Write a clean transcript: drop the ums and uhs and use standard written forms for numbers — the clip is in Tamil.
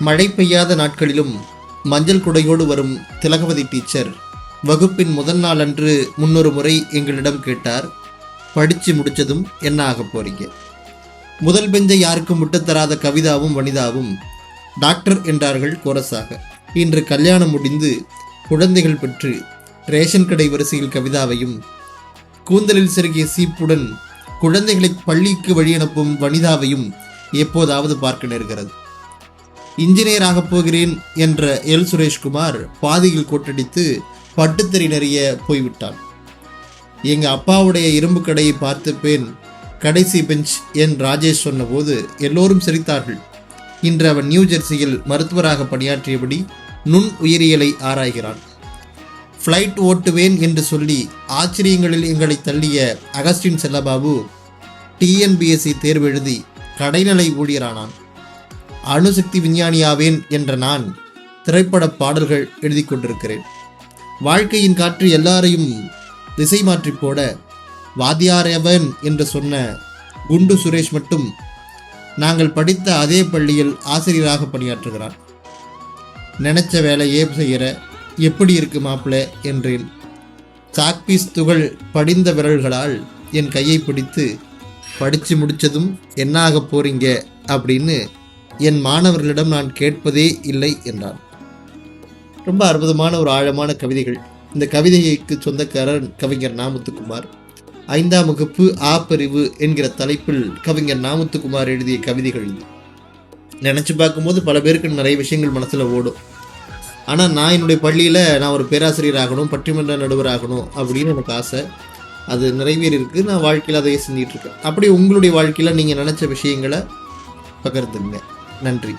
மழை பெய்யாத நாட்களிலும் மஞ்சள் குடையோடு வரும் திலகவதி டீச்சர் வகுப்பின் முதல் நாள் அன்று முன்னொரு முறை எங்களிடம் கேட்டார், படித்து முடித்ததும் என்ன ஆக போறீங்க? முதல் பெஞ்சை யாருக்கும் விட்டுத்தராத கவிதாவும் வனிதாவும் டாக்டர் என்றார்கள் கோரஸாக. இன்று கல்யாணம் முடிந்து குழந்தைகள் பெற்று ரேஷன் கடை வரிசையில் கவிதாவையும், கூந்தலில் செருகிய சீப்புடன் குழந்தைகளை பள்ளிக்கு வழியனுப்பும் வனிதாவையும் எப்போதாவது பார்க்க நேர்கிறது. இன்ஜினியர் ஆகப் போகிறேன் என்ற எல் சுரேஷ்குமார் பாதியில் கொட்டடித்து பட்டுத்தறி நிறைய போய்விட்டான். எங்கள் அப்பாவுடைய இரும்பு கடையை பார்த்துப்பேன், கடைசி பெஞ்ச் என் ராஜேஷ் சொன்னபோது எல்லோரும் சிரித்தார்கள். இன்று அவன் நியூ ஜெர்சியில் மருத்துவராக பணியாற்றியபடி நுண் உயிரியலை ஆராய்கிறான். ஃப்ளைட் ஓட்டுவேன் என்று சொல்லி ஆச்சரியங்களில் எங்களை தள்ளிய அகஸ்டின் செல்லபாபு டிஎன்பிஎஸ்சி தேர்வு எழுதி கடைநிலை ஊழியரானான். அணுசக்தி விஞ்ஞானியாவேன் என்ற நான் திரைப்பட பாடல்கள் எழுதி கொண்டிருக்கிறேன். வாழ்க்கையின் காற்று எல்லாரையும் திசை மாற்றி போட வாத்தியாரவன் என்று சொன்ன குண்டு சுரேஷ் மட்டும் நாங்கள் படித்த அதே பள்ளியில் ஆசிரியராக பணியாற்றுகிறான். நினைச்ச வேலையே செய்கிற, எப்படி இருக்கு மாப்பிள்ளை என்றேன். சாக்பீஸ் துகள் படிந்த விரல்களால் என் கையை பிடித்து, படித்து முடித்ததும் என்ன ஆக போறீங்க அப்படின்னு என் மாணவர்களிடம் நான் கேட்பதே இல்லை என்றான். ரொம்ப அற்புதமான ஒரு ஆழமான கவிதைகள். இந்த கவிதைக்கு சொந்தக்காரர் கவிஞர் நாமுத்துக்குமார். 5ஆம் வகுப்பு ஆப்பறிவு என்கிற தலைப்பில் கவிஞர் நாமுத்துக்குமார் எழுதிய கவிதைகள். நினச்சி பார்க்கும்போது பல பேருக்கு நிறைய விஷயங்கள் மனசில் ஓடும். ஆனால் நான் என்னுடைய பள்ளியில் நான் ஒரு பேராசிரியர் ஆகணும், பட்டிமன்ற நடுவர் ஆகணும் அப்படின்னு எனக்கு ஆசை. அது நிறைவேறியிருக்கு. நான் வாழ்க்கையில் அதையே செஞ்சிட்ருக்கேன். அப்படி உங்களுடைய வாழ்க்கையில் நீங்கள் நினச்ச விஷயங்களை பகிர்ந்துங்க. நன்றி.